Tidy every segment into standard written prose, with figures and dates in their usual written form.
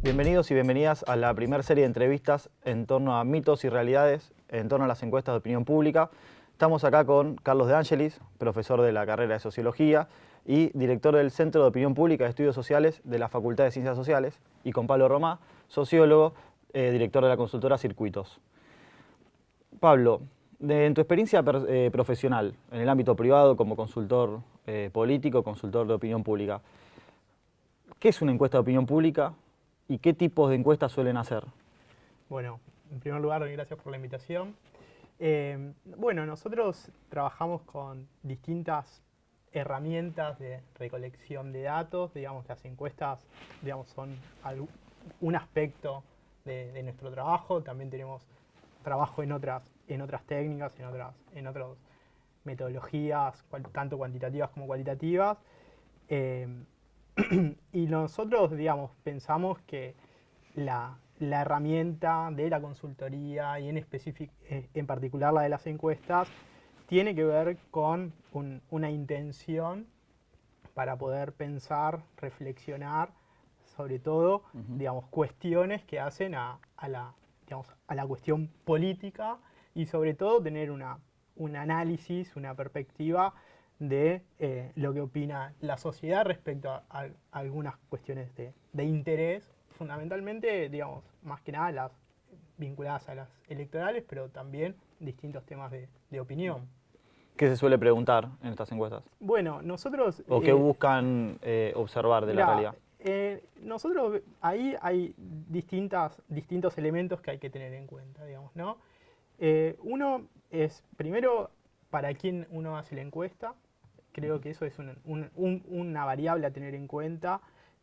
Bienvenidos y bienvenidas a la primera serie de entrevistas en torno a mitos y realidades, en torno a las encuestas de opinión pública. Estamos acá con Carlos De Angelis, profesor de la carrera de Sociología y director del Centro de Opinión Pública de Estudios Sociales de la Facultad de Ciencias Sociales, y con Pablo Romá, sociólogo, director de la consultora Circuitos. Pablo, en tu experiencia profesional, en el ámbito privado como consultor político, consultor de opinión pública, ¿qué es una encuesta de opinión pública y qué tipos de encuestas suelen hacer? Bueno, en primer lugar, gracias por la invitación. Bueno, nosotros trabajamos con distintas herramientas de recolección de datos. Digamos, las encuestas, digamos, son un aspecto de nuestro trabajo. También tenemos trabajo en otras técnicas, en otras metodologías, tanto cuantitativas como cualitativas. Y nosotros, digamos, pensamos que la herramienta de la consultoría y en particular la de las encuestas tiene que ver con una intención para poder pensar, reflexionar, sobre todo, digamos, cuestiones que hacen a la cuestión política y sobre todo tener un análisis, una perspectiva de lo que opina la sociedad respecto a algunas cuestiones de interés, fundamentalmente, digamos, más que nada las vinculadas a las electorales, pero también distintos temas de opinión. ¿Qué se suele preguntar en estas encuestas? Bueno, nosotros... ¿O qué buscan observar de la realidad? Nosotros, ahí hay distintos elementos que hay que tener en cuenta, digamos, ¿no? Uno es, primero, para quién uno hace la encuesta. Creo que eso es una variable a tener en cuenta.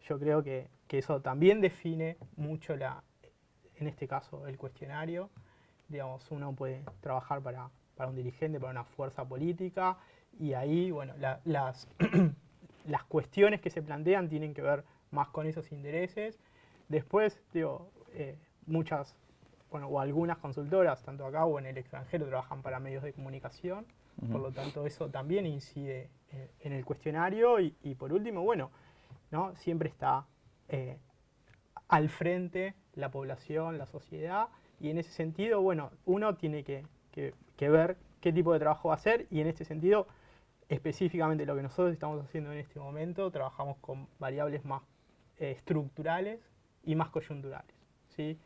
Yo creo que eso también define mucho, en este caso, el cuestionario. Digamos, uno puede trabajar para un dirigente, para una fuerza política, y ahí, bueno, las cuestiones que se plantean tienen que ver más con esos intereses. Después, digo, muchas, bueno, o algunas consultoras, tanto acá o en el extranjero, trabajan para medios de comunicación. Por lo tanto, eso también incide en el cuestionario. Y por último, bueno, ¿no? Siempre está al frente la población, la sociedad, y en ese sentido, bueno, uno tiene que ver qué tipo de trabajo va a hacer, y en este sentido, específicamente lo que nosotros estamos haciendo en este momento, trabajamos con variables más estructurales y más coyunturales, ¿sí?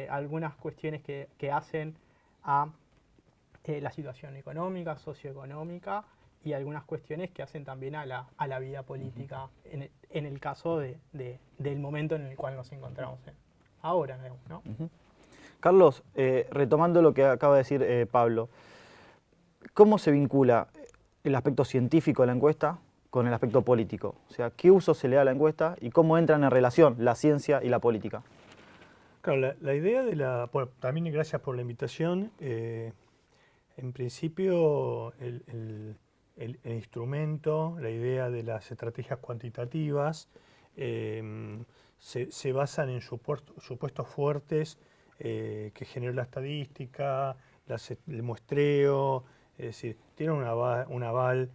Algunas cuestiones que hacen a la situación económica, socioeconómica, y algunas cuestiones que hacen también a la vida política, en el caso del momento en el cual nos encontramos ahora, ¿no? Carlos, retomando lo que acaba de decir Pablo, ¿cómo se vincula el aspecto científico de la encuesta con el aspecto político? O sea, ¿qué uso se le da a la encuesta y cómo entran en relación la ciencia y la política? Claro, la idea de bueno, también gracias por la invitación. En principio, el instrumento, la idea de las estrategias cuantitativas se basan en supuestos fuertes que genera la estadística, el muestreo, es decir, tiene un aval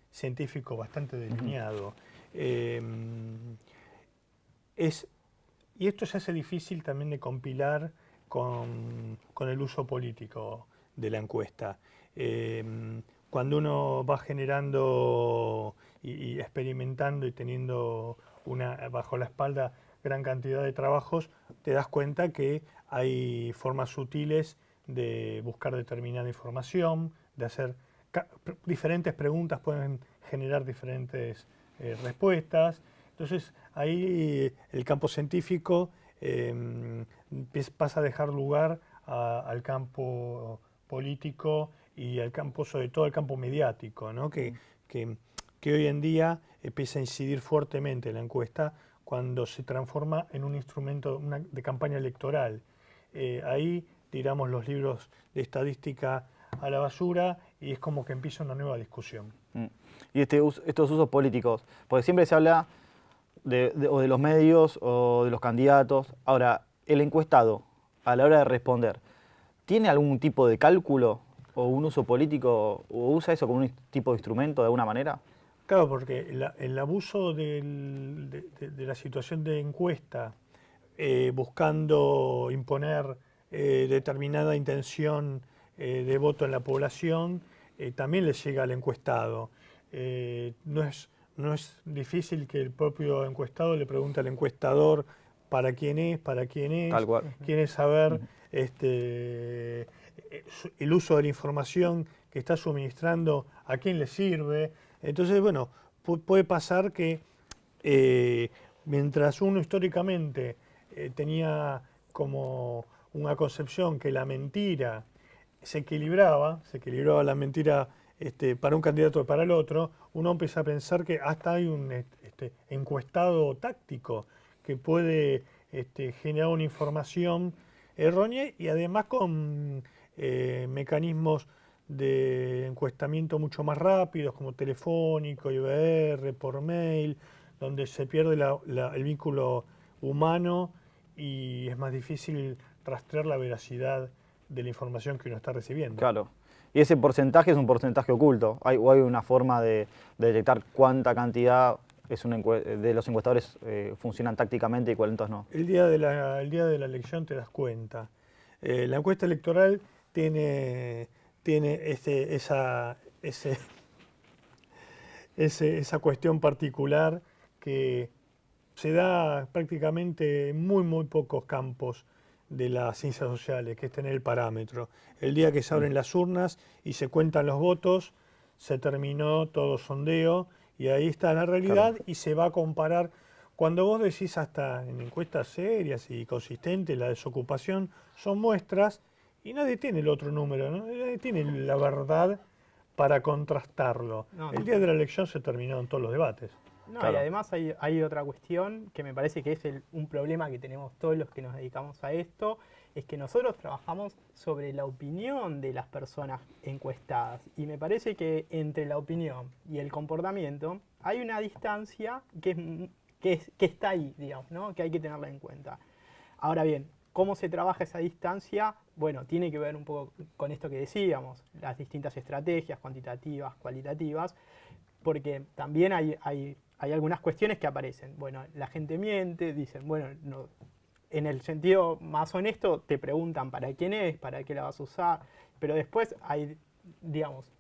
científico bastante delineado. Y esto se hace difícil también de compilar con el uso político de la encuesta. Cuando uno va generando y experimentando y teniendo bajo la espalda gran cantidad de trabajos, te das cuenta que hay formas sutiles de buscar determinada información, de hacer diferentes preguntas, pueden generar diferentes respuestas. Entonces ahí el campo científico pasa a dejar lugar al campo político y al campo, sobre todo al campo mediático, ¿no? que hoy en día empieza a incidir fuertemente en la encuesta cuando se transforma en un instrumento de campaña electoral. Ahí, digamos, los libros de estadística a la basura y es como que empieza una nueva discusión. Y estos usos políticos, porque siempre se habla o de los medios o de los candidatos. Ahora, el encuestado, a la hora de responder, ¿tiene algún tipo de cálculo o un uso político o usa eso como un tipo de instrumento de alguna manera? Claro, porque el abuso de la situación de encuesta, buscando imponer determinada intención de voto en la población, también le llega al encuestado. No es difícil que el propio encuestado le pregunte al encuestador para quién es, Tal cual. quiere saber el uso de la información que está suministrando, a quién le sirve. Entonces, bueno, puede pasar que mientras uno históricamente tenía como una concepción que la mentira se equilibraba la mentira para un candidato y para el otro, uno empieza a pensar que hasta hay un encuestado táctico que puede generar una información errónea y además con mecanismos de encuestamiento mucho más rápidos, como telefónico, IVR, por mail, donde se pierde el vínculo humano y es más difícil rastrear la veracidad de la información que uno está recibiendo. Claro. Y ese porcentaje es un porcentaje oculto. ¿Hay una forma de detectar cuánta cantidad de los encuestadores funcionan tácticamente y cuántos no? El día de la elección te das cuenta. La encuesta electoral tiene esa cuestión particular que se da prácticamente en muy pocos campos de las ciencias sociales, que es tener el parámetro. El día que se abren las urnas y se cuentan los votos, se terminó todo sondeo y ahí está la realidad. Claro. Y se va a comparar. Cuando vos decís hasta en encuestas serias y consistentes, la desocupación son muestras y nadie tiene el otro número, ¿no? Nadie tiene la verdad para contrastarlo. El día de la elección se terminaron todos los debates. No, claro. Y además hay otra cuestión que me parece que es un problema que tenemos todos los que nos dedicamos a esto, es que nosotros trabajamos sobre la opinión de las personas encuestadas. Y me parece que entre la opinión y el comportamiento hay una distancia que está ahí, digamos, ¿no? Que hay que tenerla en cuenta. Ahora bien, ¿cómo se trabaja esa distancia? Bueno, tiene que ver un poco con esto que decíamos, las distintas estrategias cuantitativas, cualitativas, porque también hay algunas cuestiones que aparecen. Bueno, la gente miente, dicen, bueno, no, en el sentido más honesto te preguntan para quién es, para qué la vas a usar, pero después hay, digamos,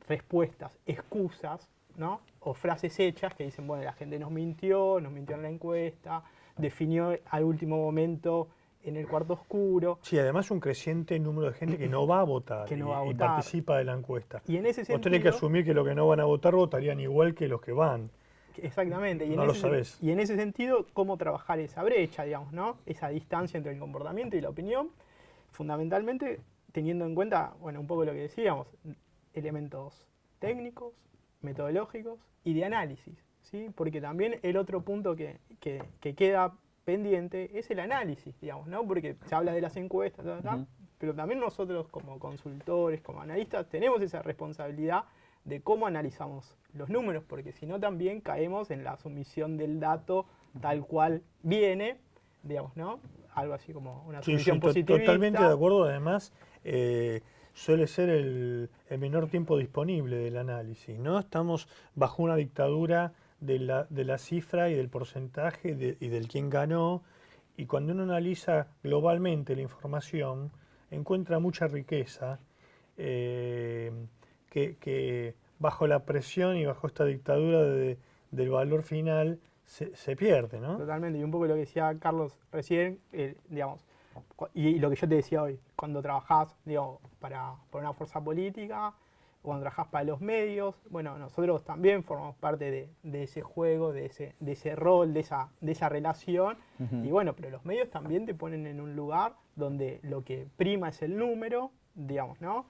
respuestas, excusas, ¿no? O frases hechas que dicen, bueno, la gente nos mintió en la encuesta, definió al último momento en el cuarto oscuro. Sí, además un creciente número de gente que no va a votar, y participa de la encuesta. Y en ese sentido, vos tenés que asumir que los que no van a votar votarían igual que los que van. Exactamente. Y no lo sabés. Y en ese sentido, cómo trabajar esa brecha, digamos, ¿no? Esa distancia entre el comportamiento y la opinión, fundamentalmente teniendo en cuenta, bueno, un poco lo que decíamos, elementos técnicos, metodológicos y de análisis, ¿sí? Porque también el otro punto que queda pendiente es el análisis, digamos, ¿no? Porque se habla de las encuestas, pero también nosotros como consultores, como analistas, tenemos esa responsabilidad de cómo analizamos los números, porque si no también caemos en la sumisión del dato tal cual viene, digamos, ¿no? Algo así como una sumisión positivista. Totalmente de acuerdo, además suele ser el menor tiempo disponible del análisis, ¿no? Estamos bajo una dictadura de la cifra y del porcentaje y del quién ganó, y cuando uno analiza globalmente la información, encuentra mucha riqueza que bajo la presión y bajo esta dictadura del valor final se pierde, ¿no? Totalmente, y un poco lo que decía Carlos recién, digamos, y lo que yo te decía hoy, cuando trabajás, digo, para una fuerza política, cuando trabajás para los medios, bueno, nosotros también formamos parte de ese juego, de ese rol, de esa relación, y bueno, pero los medios también te ponen en un lugar donde lo que prima es el número, digamos, ¿no?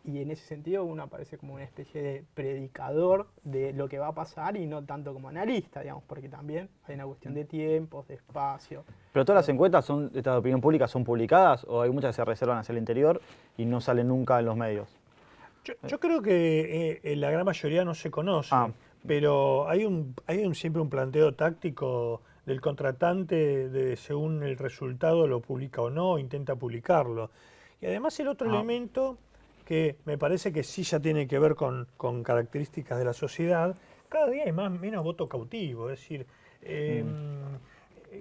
y en ese sentido uno aparece como una especie de predicador de lo que va a pasar y no tanto como analista, digamos, porque también hay una cuestión de tiempos, de espacio. ¿Pero todas las encuestas de opinión pública son publicadas o hay muchas que se reservan hacia el interior y no salen nunca en los medios? Yo creo que la gran mayoría no se conoce, pero siempre un planteo táctico del contratante de según el resultado lo publica o no, intenta publicarlo. Y además el otro elemento que me parece que sí ya tiene que ver con características de la sociedad, cada día hay menos voto cautivo, es decir,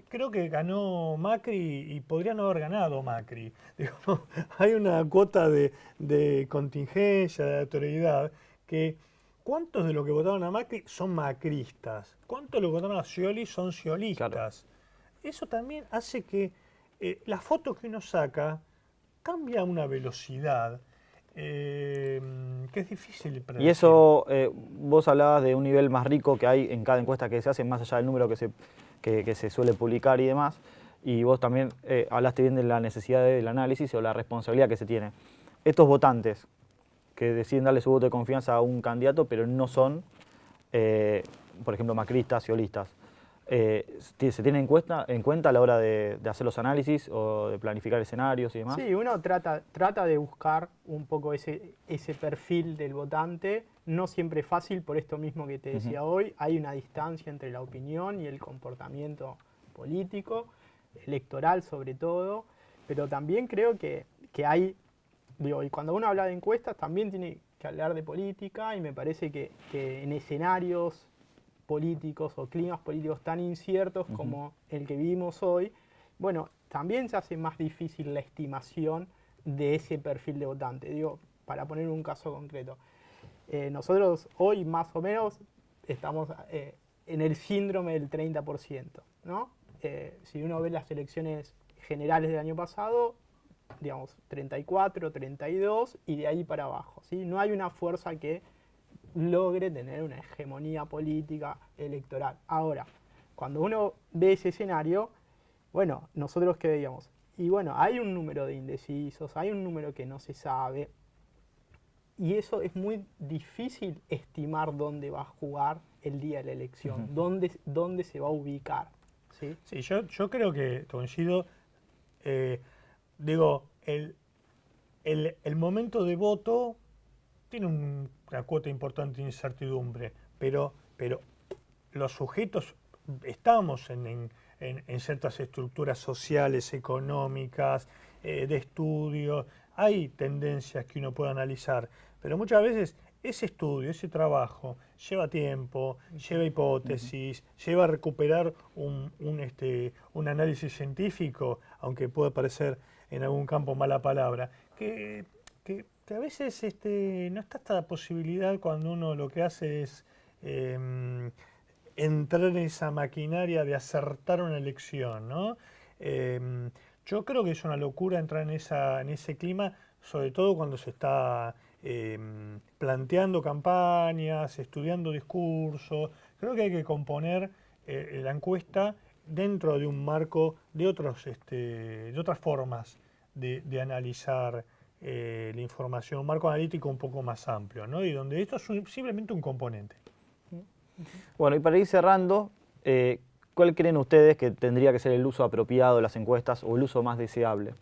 creo que ganó Macri y podría no haber ganado Macri. Digo, hay una cuota de contingencia, de autoridad, que ¿cuántos de los que votaron a Macri son macristas? ¿Cuántos de los que votaron a Scioli son sciolistas? Claro. Eso también hace que la foto que uno saca cambia a una velocidad que es difícil de predecir. Y eso, vos hablabas de un nivel más rico que hay en cada encuesta que se hace, más allá del número que se suele publicar y demás, y vos también hablaste bien de la necesidad del análisis o la responsabilidad que se tiene. Estos votantes que deciden darle su voto de confianza a un candidato, pero no son, por ejemplo, macristas, sciolistas, ¿se tiene en cuenta a la hora de hacer los análisis o de planificar escenarios y demás? Sí, uno trata de buscar un poco ese perfil del votante. No siempre es fácil, por esto mismo que te decía hoy. Hay una distancia entre la opinión y el comportamiento político, electoral sobre todo, pero también creo que hay, y cuando uno habla de encuestas también tiene que hablar de política, y me parece que en escenarios políticos o climas políticos tan inciertos como el que vivimos hoy, bueno, también se hace más difícil la estimación de ese perfil de votante. Digo, para poner un caso concreto, nosotros hoy más o menos estamos en el síndrome del 30%, ¿no? Si uno ve las elecciones generales del año pasado, digamos 34, 32 y de ahí para abajo, ¿sí? No hay una fuerza que logre tener una hegemonía política electoral. Ahora, cuando uno ve ese escenario, bueno, nosotros qué veíamos, y bueno, hay un número de indecisos, hay un número que no se sabe, y eso es muy difícil estimar dónde va a jugar el día de la elección, dónde se va a ubicar. Sí, sí, yo creo que coincido, digo, el momento de voto tiene una cuota importante de incertidumbre, pero los sujetos estamos en ciertas estructuras sociales, económicas, de estudio, hay tendencias que uno puede analizar, pero muchas veces ese estudio, ese trabajo, lleva tiempo, lleva hipótesis, lleva a recuperar un análisis científico, aunque puede parecer en algún campo mala palabra, que a veces no está esta posibilidad cuando uno lo que hace es entrar en esa maquinaria de acertar una elección, ¿no? Yo creo que es una locura entrar en ese clima, sobre todo cuando se está planteando campañas, estudiando discursos. Creo que hay que componer la encuesta dentro de un marco de otras formas de analizar la información, un marco analítico un poco más amplio, ¿no? Y donde esto es simplemente un componente. Bueno, y para ir cerrando, ¿cuál creen ustedes que tendría que ser el uso apropiado de las encuestas o el uso más deseable?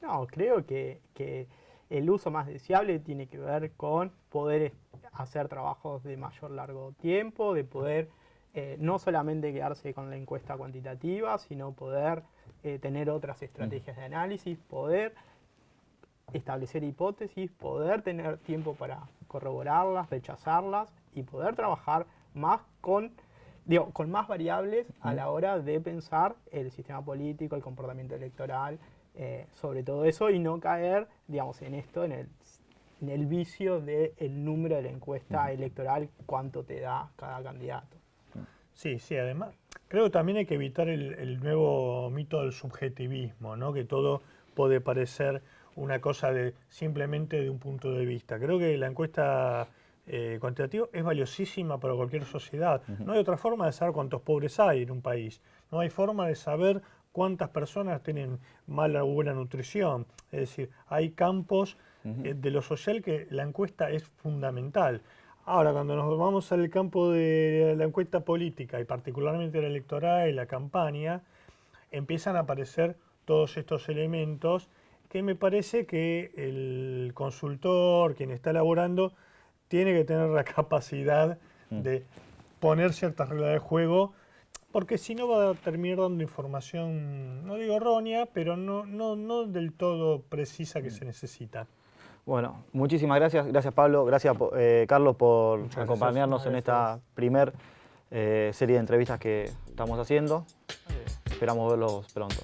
No, creo que el uso más deseable tiene que ver con poder hacer trabajos de mayor largo tiempo, de poder no solamente quedarse con la encuesta cuantitativa, sino poder tener otras estrategias de análisis, poder establecer hipótesis, poder tener tiempo para corroborarlas, rechazarlas y poder trabajar más con más variables a la hora de pensar el sistema político, el comportamiento electoral, sobre todo eso, y no caer, digamos, en el vicio del número de la encuesta electoral, cuánto te da cada candidato. Sí, además, creo que también hay que evitar el nuevo mito del subjetivismo, ¿no? Que todo puede parecer una cosa simplemente de un punto de vista. Creo que la encuesta cuantitativa es valiosísima para cualquier sociedad. No hay otra forma de saber cuántos pobres hay en un país. No hay forma de saber cuántas personas tienen mala o buena nutrición. Es decir, hay campos de lo social, que la encuesta es fundamental. Ahora, cuando nos vamos al campo de la encuesta política, y particularmente la electoral y la campaña, empiezan a aparecer todos estos elementos que me parece que el consultor, quien está elaborando, tiene que tener la capacidad de poner ciertas reglas de juego, porque si no va a terminar dando información, no digo errónea, pero no del todo precisa que se necesita. Bueno, muchísimas gracias. Gracias, Pablo. Gracias, Carlos, por acompañarnos en esta primer serie de entrevistas que estamos haciendo. Esperamos verlos pronto.